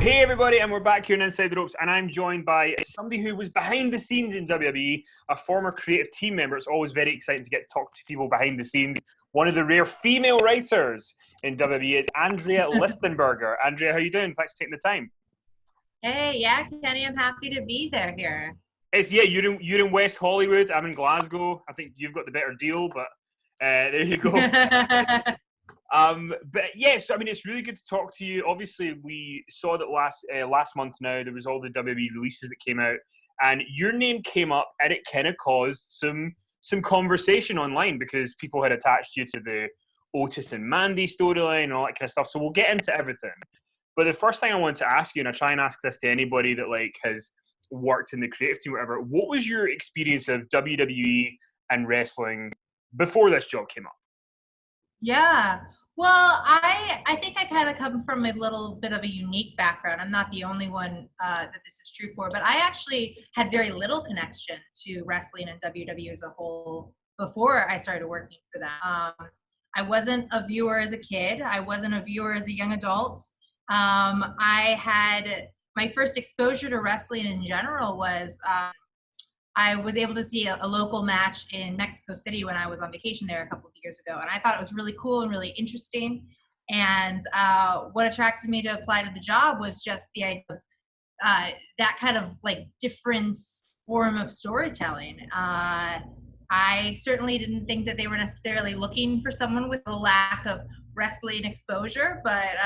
Hey everybody, and we're back here on Inside the Ropes, and I'm joined by somebody who was behind the scenes in WWE, a former creative team member. It's always very exciting to get to talk to people behind the scenes. One of the rare female writers in WWE is Andrea Listenberger. Andrea, how you doing? Thanks for taking the time. Hey, yeah, Kenny, I'm happy to be there here. You're in West Hollywood. I'm in Glasgow. I think you've got the better deal, but there you go. But yes, I mean, it's really good to talk to you. Obviously, we saw that last month now, there was all the WWE releases that came out, and your name came up, and it kind of caused some conversation online because people had attached you to the Otis and Mandy storyline and all that kind of stuff. So we'll get into everything. But the first thing I want to ask you, and I try and ask this to anybody that has worked in the creative team or whatever, what was your experience of WWE and wrestling before this job came up? Yeah. Well, I think I kind of come from a little bit of a unique background. I'm not the only one that this is true for, but I actually had very little connection to wrestling and WWE as a whole before I started working for them. I wasn't a viewer as a kid. I wasn't a viewer as a young adult. I had my first exposure to wrestling in general was I was able to see a local match in Mexico City when I was on vacation there a couple of years ago. And I thought it was really cool and really interesting. And what attracted me to apply to the job was just the idea of that kind of different form of storytelling. I certainly didn't think that they were necessarily looking for someone with a lack of wrestling exposure, but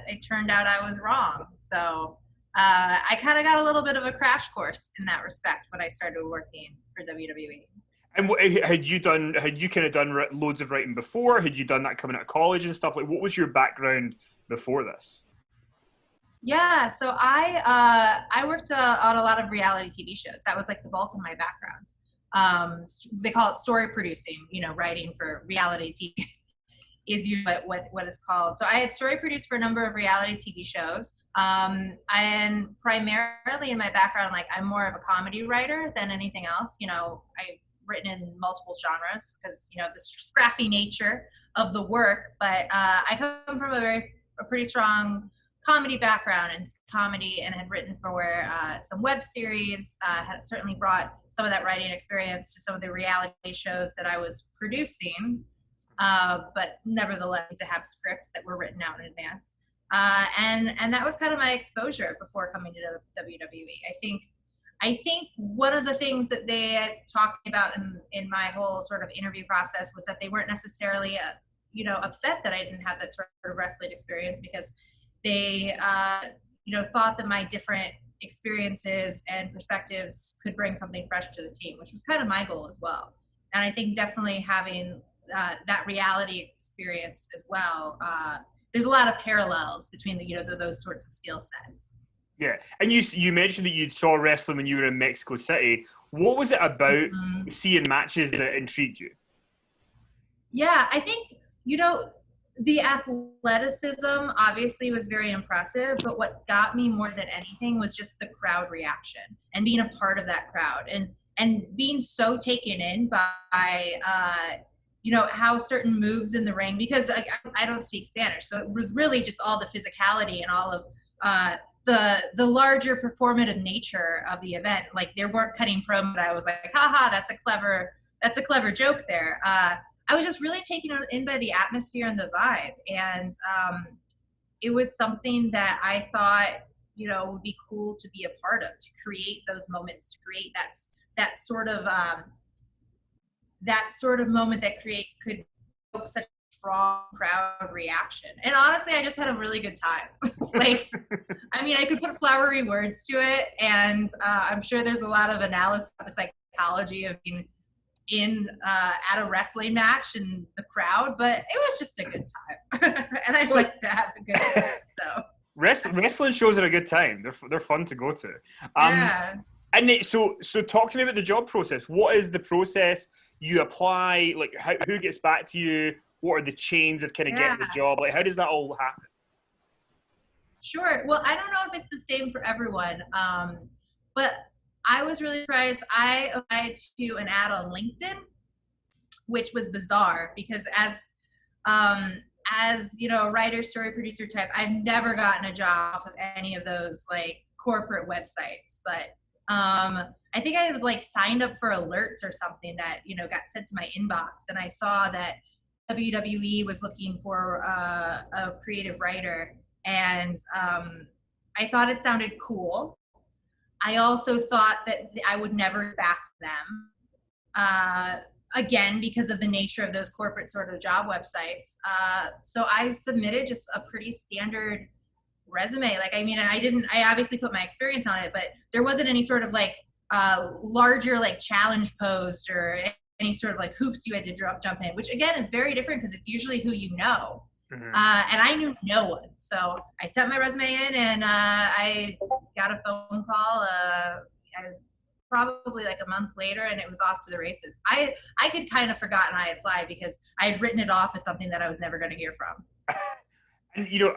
it turned out I was wrong. So I kind of got a little bit of a crash course in that respect when I started working for WWE. And had you kind of done loads of writing before? Had you done that coming out of college and stuff? What was your background before this? Yeah, so I worked on a lot of reality TV shows. That was the bulk of my background. They call it story producing, writing for reality TV is what it's called. So I had story produced for a number of reality TV shows. And primarily in my background, I'm more of a comedy writer than anything else. I've written in multiple genres because, the scrappy nature of the work. But I come from a pretty strong comedy background in comedy and had written for some web series, had certainly brought some of that writing experience to some of the reality shows that I was producing. But nevertheless, to have scripts that were written out in advance. And that was kind of my exposure before coming to WWE. I think one of the things that they had talked about in my whole sort of interview process was that they weren't necessarily, upset that I didn't have that sort of wrestling experience because they, thought that my different experiences and perspectives could bring something fresh to the team, which was kind of my goal as well. And I think definitely having that reality experience as well. There's a lot of parallels between those sorts of skill sets. Yeah, and you mentioned that you saw wrestling when you were in Mexico City. What was it about seeing matches that intrigued you? Yeah, I think the athleticism obviously was very impressive, but what got me more than anything was just the crowd reaction and being a part of that crowd and being so taken in by how certain moves in the ring, because I don't speak Spanish. So it was really just all the physicality and all of the larger performative nature of the event. They weren't cutting promo, but I was like, haha, that's a clever joke there. I was just really taken in by the atmosphere and the vibe. And it was something that I thought, would be cool to be a part of, to create those moments, to create that sort of moment that could evoke such a strong crowd reaction. And honestly, I just had a really good time. I could put flowery words to it, and I'm sure there's a lot of analysis of the psychology of being at a wrestling match and the crowd, but it was just a good time. And I like to have a good time, so. Wrestling shows are a good time. They're fun to go to. Yeah. And so talk to me about the job process. What is the process? You apply, who gets back to you? What are the chains of kind of getting the job? How does that all happen? Sure. Well, I don't know if it's the same for everyone, but I was really surprised. I applied to an ad on LinkedIn, which was bizarre because as as, you know, a writer, story producer type, I've never gotten a job off of any of those like corporate websites. But I think I had like signed up for alerts or something that, you know, got sent to my inbox. And I saw that WWE was looking for a creative writer. And I thought it sounded cool. I also thought that I would never back them. Again, because of the nature of those corporate sort of job websites. So I submitted just a pretty standard resume. Like, I mean, I obviously put my experience on it, but there wasn't any sort of like larger like challenge post or any sort of like hoops you had to jump in, which again is very different because it's usually who you know. Mm-hmm. And I knew no one. So I sent my resume in and I got a phone call. Probably like a month later, and it was off to the races. I could kind of forgotten I applied because I had written it off as something that I was never going to hear from. And you know,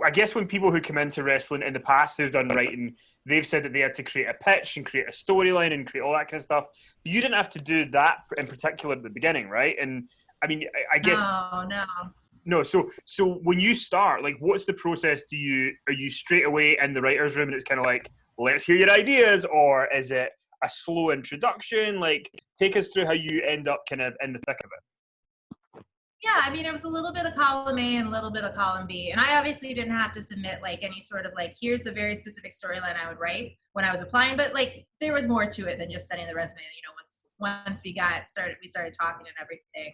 I guess when people who come into wrestling in the past who've done writing, they've said that they had to create a pitch and create a storyline and create all that kind of stuff. But you didn't have to do that in particular at the beginning, right? And I mean, I guess no. So when you start, like, what's the process? Are you straight away in the writer's room and it's kind of like, let's hear your ideas, or is it a slow introduction? Like, take us through how you end up kind of in the thick of it. Yeah, I mean, it was a little bit of column A and a little bit of column B. And I obviously didn't have to submit like any sort of like, here's the very specific storyline I would write when I was applying. But like, there was more to it than just sending the resume. You know, once we started talking and everything.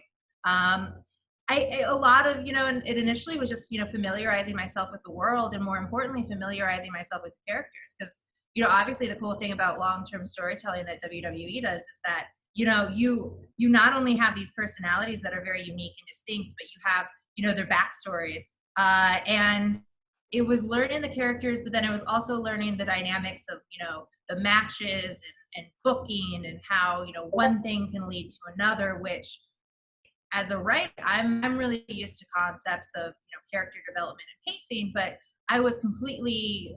A lot of, you know, it initially was just, you know, familiarizing myself with the world and more importantly, familiarizing myself with the characters. Because, you know, obviously the cool thing about long-term storytelling that WWE does is that, you know, you not only have these personalities that are very unique and distinct, but you have, you know, their backstories. And it was learning the characters, but then it was also learning the dynamics of, you know, the matches and booking and how, you know, one thing can lead to another, which as a writer, I'm really used to concepts of, you know, character development and pacing, but I was completely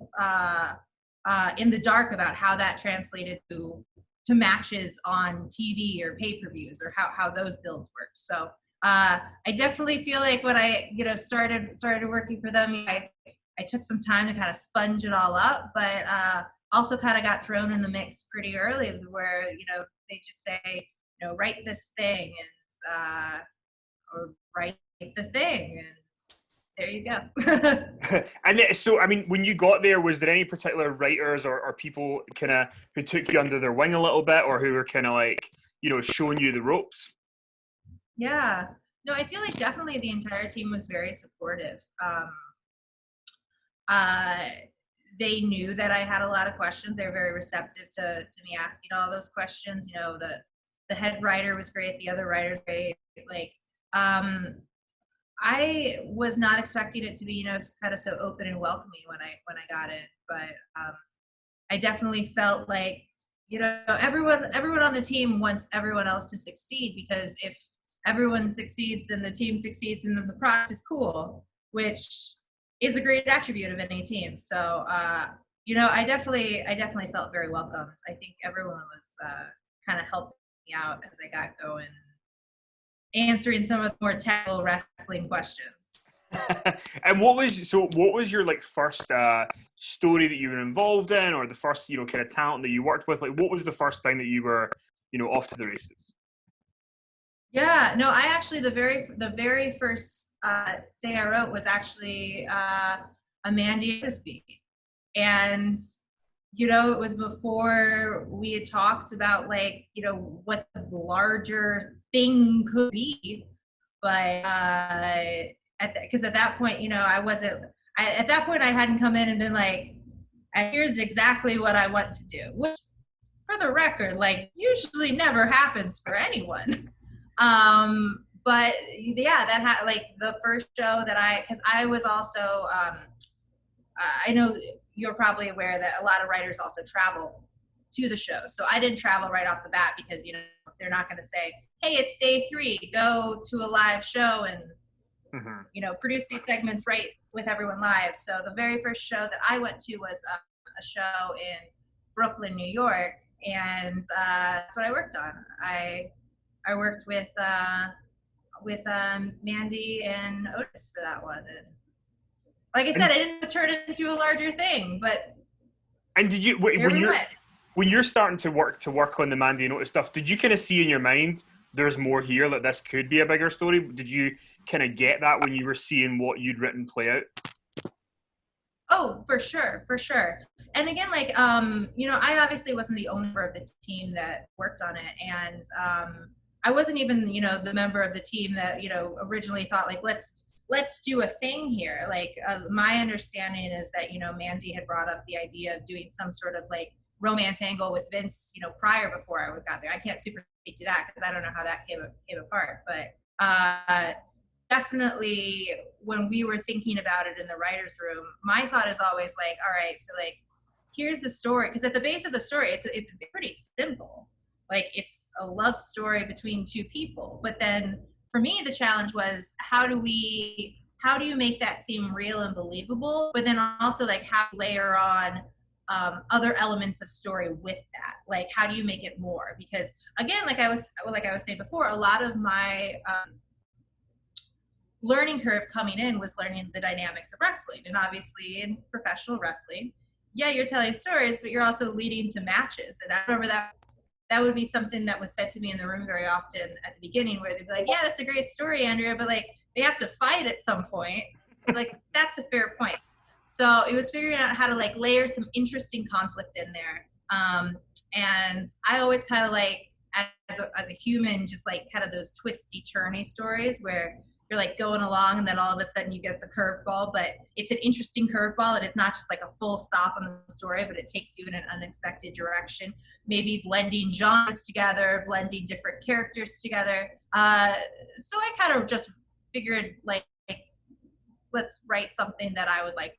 in the dark about how that translated to matches on TV or pay-per-views or how those builds worked. So I definitely feel like when I, you know, started working for them, I took some time to kind of sponge it all up, but also kind of got thrown in the mix pretty early where, you know, they just say, you know, write this thing and or write the thing and there you go. And so, I mean, when you got there, was there any particular writers or people kind of who took you under their wing a little bit or who were kind of like, you know, showing you the ropes? Yeah. No, I feel like definitely the entire team was very supportive. They knew that I had a lot of questions. They were very receptive to me asking all those questions. You know, the head writer was great. The other writers great. Like, I was not expecting it to be, you know, kind of so open and welcoming when I got in, but I definitely felt like, you know, everyone on the team wants everyone else to succeed, because if everyone succeeds and the team succeeds and then the product is cool, which is a great attribute of any team. So, you know, I definitely felt very welcomed. I think everyone was kind of helping me out as I got going, answering some of the more technical wrestling questions. And what was your like first story that you were involved in, or the first, you know, kind of talent that you worked with? Like, what was the first thing that you were, you know, off to the races? Yeah, no, I actually the very first thing I wrote was actually a Mandy and Otis beat, and you know, it was before we had talked about like, you know, what the larger thing could be, but because at that point, you know, at that point I hadn't come in and been like, here's exactly what I want to do, which for the record, like usually never happens for anyone. But yeah, that had like the first show that because I was also, I know you're probably aware that a lot of writers also travel to the show. So I didn't travel right off the bat because, you know, they're not going to say, hey, it's day 3, go to a live show and, you know, produce these segments right with everyone live. So the very first show that I went to was a show in Brooklyn, New York. And that's what I worked on. I worked with with Mandy and Otis for that one. And like I said, I didn't turn it into a larger thing, but and did you when you're starting to work on the Mandy and Otis stuff, did you kind of see in your mind there's more here, that this could be a bigger story? Did you kind of get that when you were seeing what you'd written play out? Oh, for sure. And again, like, you know, I obviously wasn't the only member of the team that worked on it. And I wasn't even, you know, the member of the team that, you know, originally thought like, let's do a thing here. Like, my understanding is that, you know, Mandy had brought up the idea of doing some sort of like romance angle with Vince, you know, before I got there. I can't super speak to that because I don't know how that came apart. But definitely when we were thinking about it in the writer's room, my thought is always like, all right, so like, here's the story. Because at the base of the story, it's pretty simple. Like, it's a love story between two people. But then for me, the challenge was, how do you make that seem real and believable? But then also like, how to layer on other elements of story with that. Like, how do you make it more? Because again, like I was saying before, a lot of my learning curve coming in was learning the dynamics of wrestling. And obviously in professional wrestling, yeah, you're telling stories, but you're also leading to matches. And I remember that would be something that was said to me in the room very often at the beginning, where they'd be like, yeah, that's a great story, Andrea, but like, they have to fight at some point. Like, that's a fair point. So it was figuring out how to like layer some interesting conflict in there. And I always kind of like, as a human, just like kind of those twisty turny stories where you're like going along and then all of a sudden you get the curveball, but it's an interesting curveball and it's not just like a full stop on the story, but it takes you in an unexpected direction, maybe blending genres together, blending different characters together. So I kind of just figured like, let's write something that I would like.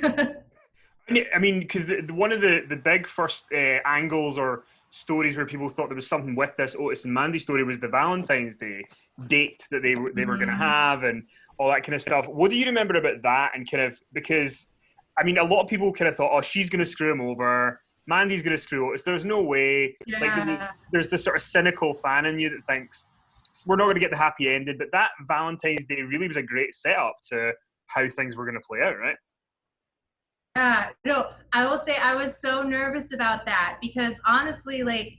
I mean, because one of the big first angles or stories where people thought there was something with this Otis and Mandy story was the Valentine's Day date that they were going to have and all that kind of stuff. What do you remember about that? And kind of, because I mean, a lot of people kind of thought, oh, she's going to screw him over, Mandy's going to screw Otis. There's no way. Yeah. Like, there's this sort of cynical fan in you that thinks we're not going to get the happy ending. But that Valentine's Day really was a great setup to how things were going to play out, right? No, I will say I was so nervous about that because honestly, like,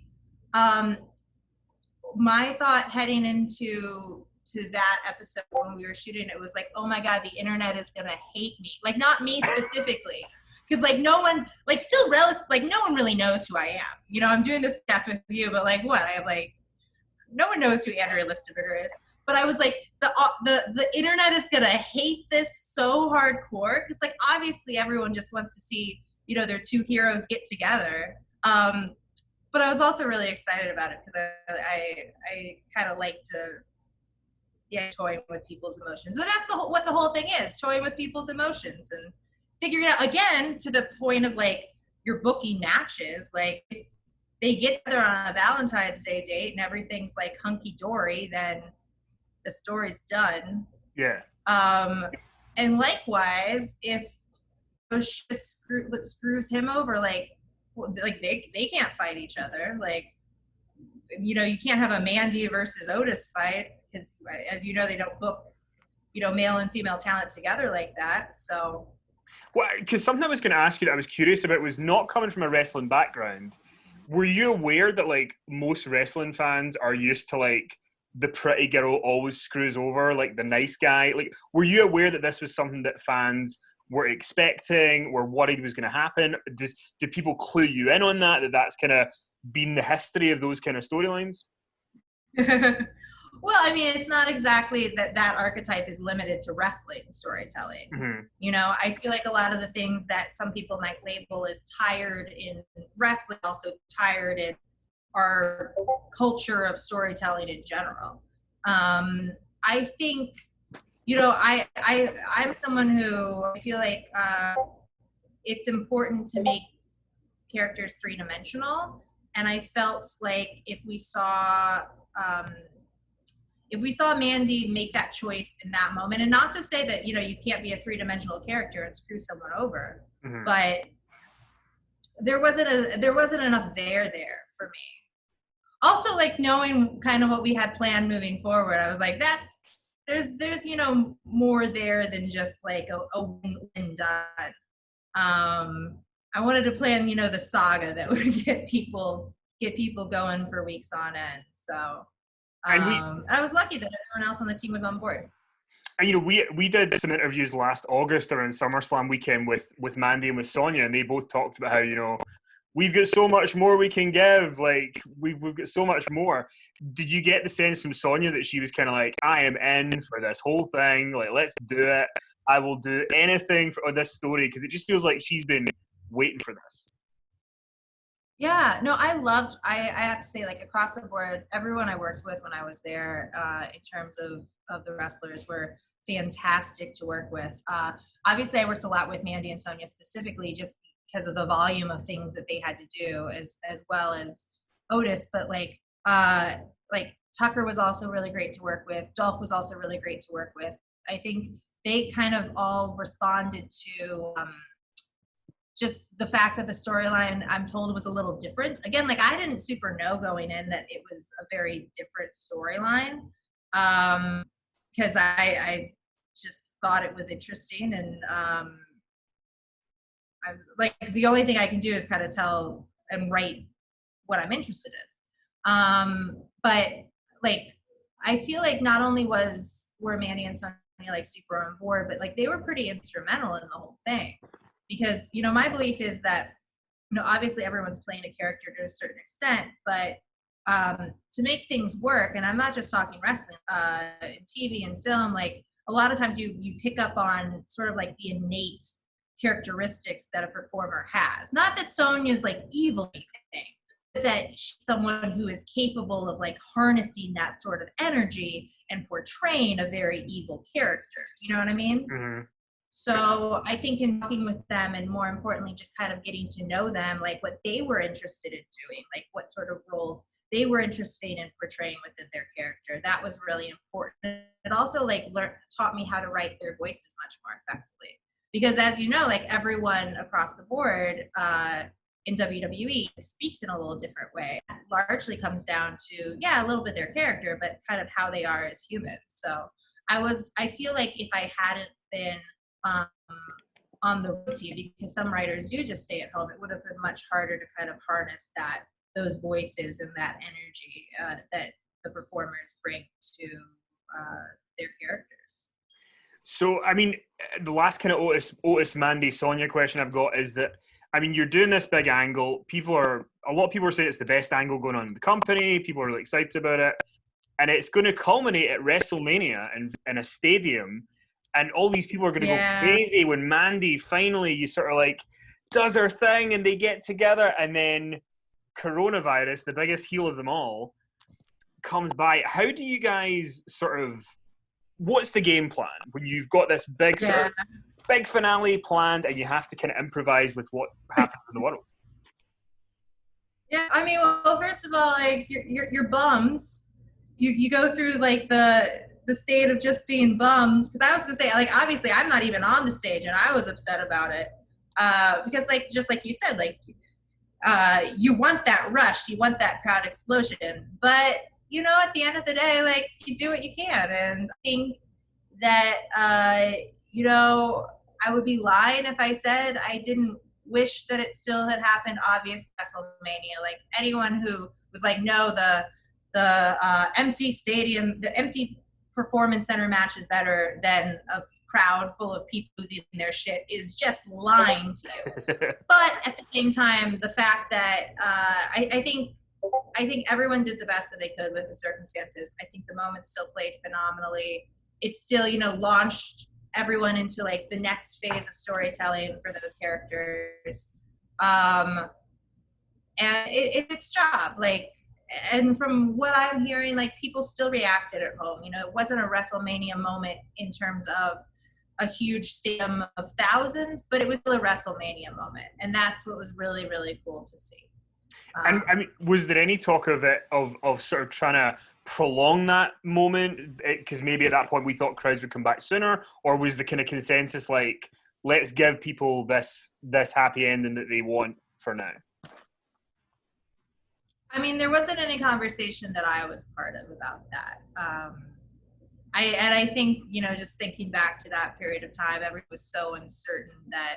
my thought heading into that episode when we were shooting it was like, oh my God, the internet is gonna hate me. Like, not me specifically, because like no one, like, still like no one really knows who I am. You know, I'm doing this cast with you, but like what? I have like, no one knows who Andrea Listenberger is. But I was like, the internet is gonna hate this so hardcore because like obviously everyone just wants to see, you know, their two heroes get together. But I was also really excited about it because I kind of like to toying with people's emotions. And that's what the whole thing is, toying with people's emotions and figuring out, again, to the point of like you're booking matches, like if they get together on a Valentine's Day date and everything's like hunky dory, then the story's done. Yeah. And likewise, if Bush screws him over, like they can't fight each other. Like, you know, you can't have a Mandy versus Otis fight because, as you know, they don't book, you know, male and female talent together like that. So, well, because something I was going to ask you that I was curious about was not coming from a wrestling background. Were you aware that like most wrestling fans are used to like the pretty girl always screws over like the nice guy? Like, were you aware that this was something that fans were expecting, were worried was going to happen? Did people clue you in on that that's kind of been the history of those kind of storylines? Well, I mean, it's not exactly that archetype is limited to wrestling storytelling. Mm-hmm. You know, I feel like a lot of the things that some people might label as tired in wrestling, also tired in our culture of storytelling in general. I think, you know, I'm someone who I feel like it's important to make characters three-dimensional, and I felt like if we saw Mandy make that choice in that moment, and not to say that, you know, you can't be a three-dimensional character and screw someone over, mm-hmm. but there wasn't enough there for me. also like knowing kind of what we had planned moving forward, I was like, there's more there than just like a win and done. I wanted to plan the saga that would get people going for weeks on end. So And I was lucky that everyone else on the team was on board. we did some interviews last August around SummerSlam weekend with Mandy and with Sonya, and they both talked about how we've got so much more we can give. Like we've got so much more. Did you get the sense from Sonya that she was kind of like, I am in for this whole thing. Like, let's do it. I will do anything for this story, because it just feels like she's been waiting for this. Yeah, no, I have to say, like, across the board, everyone I worked with when I was there, in terms of the wrestlers, were fantastic to work with. Obviously, I worked a lot with Mandy and Sonya specifically just because of the volume of things that they had to do, as well as Otis. But like Tucker was also really great to work with. Dolph was also really great to work with. I think they kind of all responded to just the fact that the storyline, I'm told, was a little different. Again, like, I didn't super know going in that it was a very different storyline, because I just thought it was interesting, and I'm like, the only thing I can do is kind of tell and write what I'm interested in. But like, I feel like not only were Mandy and Sonya like super on board, but like they were pretty instrumental in the whole thing. Because, my belief is that, obviously everyone's playing a character to a certain extent, but to make things work, and I'm not just talking wrestling, in TV and film, like a lot of times you pick up on sort of like the innate characteristics that a performer has. Not that Sonya's like evil or anything, but that she's someone who is capable of like harnessing that sort of energy and portraying a very evil character. You know what I mean? Mm-hmm. So I think in talking with them, and more importantly, just kind of getting to know them, like what they were interested in doing, like what sort of roles they were interested in portraying within their character, that was really important. It also like taught me how to write their voices much more effectively. Because as you know, like everyone across the board in WWE speaks in a little different way. It largely comes down to, a little bit their character, but kind of how they are as humans. So I feel like if I hadn't been on the road team, because some writers do just stay at home, it would have been much harder to kind of harness those voices and that energy that the performers bring to their characters. So, I mean, the last kind of Otis, Mandy, Sonya question I've got is that, I mean, you're doing this big angle. A lot of people are saying it's the best angle going on in the company. People are really excited about it. And it's going to culminate at WrestleMania in a stadium. And all these people are going to go crazy when Mandy finally, you sort of like, does her thing and they get together. And then coronavirus, the biggest heel of them all, comes by. How do you guys what's the game plan when you've got this big sort of big finale planned and you have to kind of improvise with what happens in the world? Yeah, I mean, well, first of all, like you're bummed. You go through like the state of just being bummed, because I was gonna say, like, obviously I'm not even on the stage and I was upset about it, because like, just like you said, like you want that rush, you want that crowd explosion, but at the end of the day, like, you do what you can. And I think that I would be lying if I said I didn't wish that it still had happened. Obviously, WrestleMania, like, anyone who was like, no, the empty stadium, the empty performance center match is better than a crowd full of people losing their shit is just lying to you. But at the same time, the fact that I think everyone did the best that they could with the circumstances. I think the moment still played phenomenally. It still, launched everyone into like the next phase of storytelling for those characters. And it's its job. Like, and from what I'm hearing, like, people still reacted at home. It wasn't a WrestleMania moment in terms of a huge stadium of thousands, but it was still a WrestleMania moment. And that's what was really, really cool to see. And I mean, was there any talk of sort of trying to prolong that moment? Because maybe at that point we thought crowds would come back sooner, or was the kind of consensus like, let's give people this happy ending that they want for now? I mean, there wasn't any conversation that I was part of about that. I think, you know, just thinking back to that period of time, everything was so uncertain that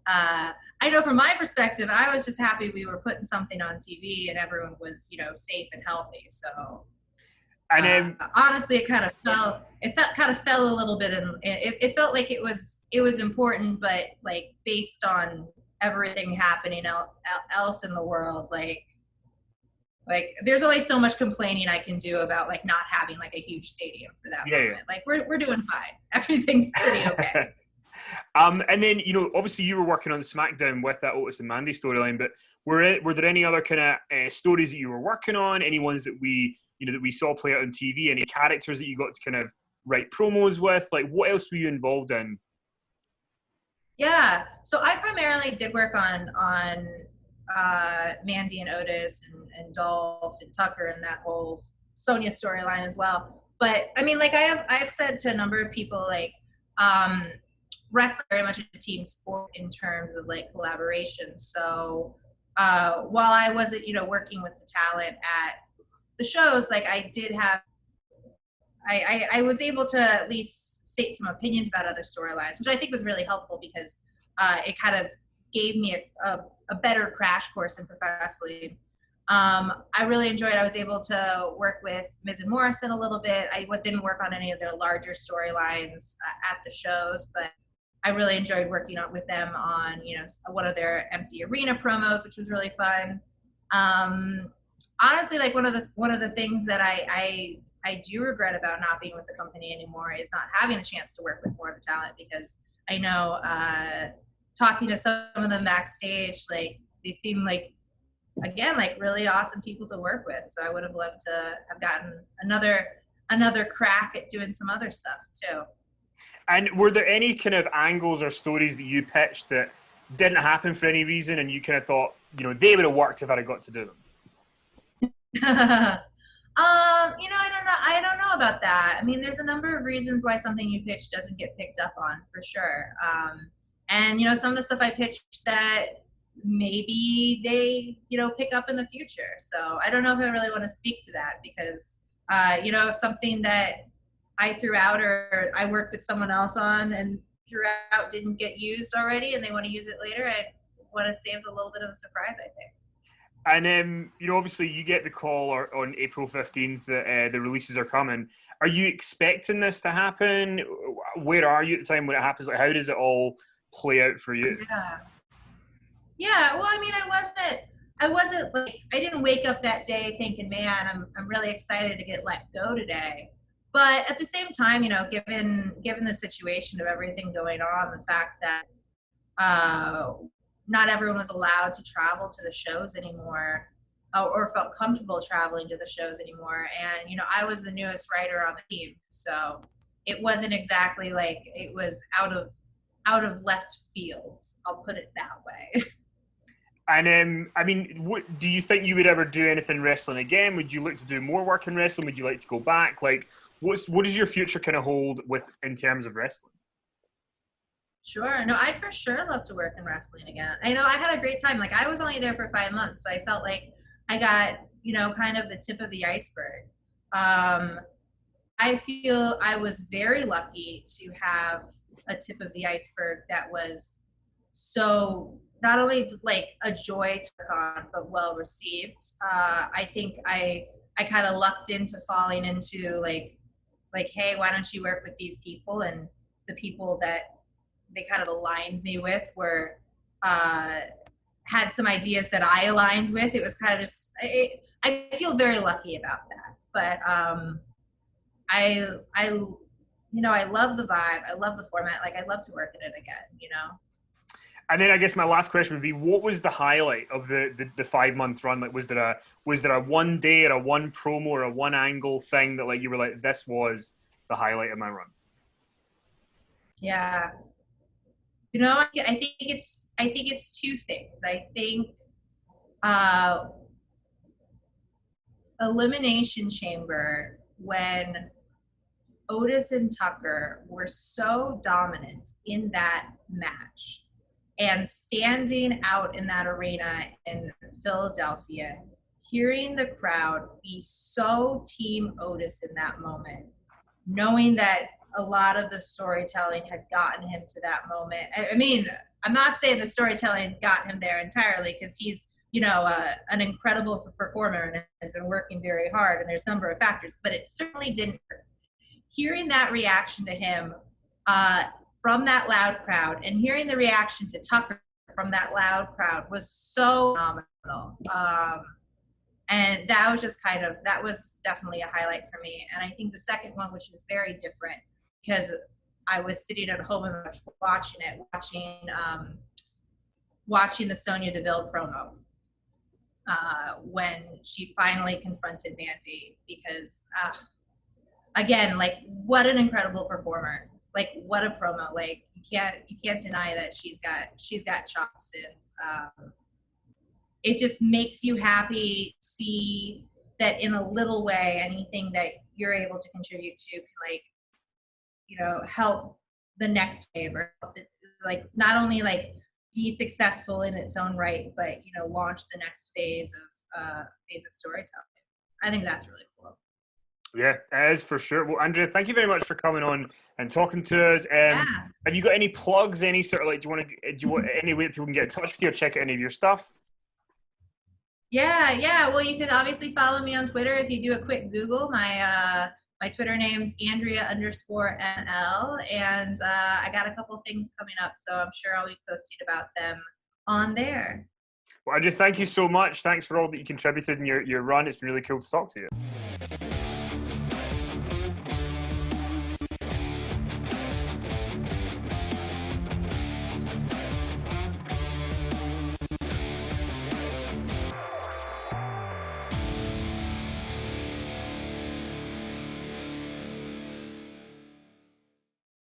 I know from my perspective, I was just happy we were putting something on TV and everyone was, you know, safe and healthy. So And honestly, it kind of fell a little bit, and it felt like it was important, but like based on everything happening else in the world, like there's only so much complaining I can do about like not having like a huge stadium for that moment. Like we're doing fine. Everything's pretty okay. And then, you know, obviously you were working on SmackDown with that Otis and Mandy storyline, but were there any other kind of stories that you were working on? Any ones that we saw play out on TV? Any characters that you got to kind of write promos with? Like, what else were you involved in? Yeah, so I primarily did work on Mandy and Otis and Dolph and Tucker and that whole Sonya storyline as well. But I mean, like I've said to a number of people, like wrestling very much a team sport in terms of like collaboration. So while I wasn't, you know, working with the talent at the shows, like I did have, I was able to at least state some opinions about other storylines, which I think was really helpful because it kind of gave me a better crash course in professional wrestling. I really enjoyed, I was able to work with Miz and Morrison a little bit. I didn't work on any of their larger storylines at the shows, but I really enjoyed working with them on, you know, one of their empty arena promos, which was really fun. Honestly, like one of the things that I do regret about not being with the company anymore is not having the chance to work with more of the talent, because I know talking to some of them backstage, like they seem like, again, like really awesome people to work with. So I would have loved to have gotten another crack at doing some other stuff too. And were there any kind of angles or stories that you pitched that didn't happen for any reason, and you kind of thought, you know, they would have worked if I'd have got to do them? You know, I don't know about that. I mean, there's a number of reasons why something you pitch doesn't get picked up on, for sure. And you know, some of the stuff I pitched that maybe they, you know, pick up in the future. So I don't know if I really want to speak to that, because you know, if something that I threw out or I worked with someone else on and threw out didn't get used already and they want to use it later, I want to save a little bit of the surprise, I think. And you know, obviously, you get the call on April 15th that the releases are coming. Are you expecting this to happen? Where are you at the time when it happens? Like, how does it all play out for you? Yeah. Well, I mean, I wasn't like, I didn't wake up that day thinking, man, I'm really excited to get let go today. But at the same time, you know, given the situation of everything going on, the fact that not everyone was allowed to travel to the shows anymore, or felt comfortable traveling to the shows anymore. And, you know, I was the newest writer on the team. So it wasn't exactly like it was out of left field. I'll put it that way. And I mean, do you think you would ever do anything wrestling again? Would you look to do more work in wrestling? Would you like to go back? Like, what does your future kind of hold in terms of wrestling? Sure. No, I'd for sure love to work in wrestling again. I know I had a great time. Like I was only there for 5 months, so I felt like I got, you know, kind of the tip of the iceberg. I feel I was very lucky to have a tip of the iceberg that was so not only like a joy to work on, but well received. I think I kind of lucked into falling into like, hey, why don't you work with these people? And the people that they kind of aligned me with were had some ideas that I aligned with. It was kind of just, I feel very lucky about that. But I you know, I love the vibe. I love the format. Like I'd love to work in it again, you know? And then I guess my last question would be, what was the highlight of the 5 month run? Like, was there a one day or a one promo or a one angle thing that like you were like, this was the highlight of my run? Yeah. You know, I think it's two things. I think Elimination Chamber, when Otis and Tucker were so dominant in that match and standing out in that arena in Philadelphia, hearing the crowd be so Team Otis in that moment, knowing that a lot of the storytelling had gotten him to that moment. I mean, I'm not saying the storytelling got him there entirely, because he's, an incredible performer and has been working very hard, and there's a number of factors, but it certainly didn't hurt. Hearing that reaction to him from that loud crowd, and hearing the reaction to Tucker from that loud crowd was so phenomenal. And that was definitely a highlight for me. And I think the second one, which is very different, because I was sitting at home and watching the Sonya Deville promo when she finally confronted Mandy, because again, like, what an incredible performer. Like, what a promo. Like, you can't deny that she's got chops, and it just makes you happy to see that in a little way, anything that you're able to contribute to can, help the next wave, or not only be successful in its own right, but launch the next phase of storytelling. I think that's really cool. Yeah, it is for sure. Well, Andrea, thank you very much for coming on and talking to us. Yeah. Have you got any plugs? Any sort of do you want any way that people can get in touch with you or check out any of your stuff? Yeah. Well, you can obviously follow me on Twitter. If you do a quick Google, my Twitter name's Andrea_NL, and I got a couple things coming up, so I'm sure I'll be posting about them on there. Well, Andrea, thank you so much. Thanks for all that you contributed in your run. It's been really cool to talk to you.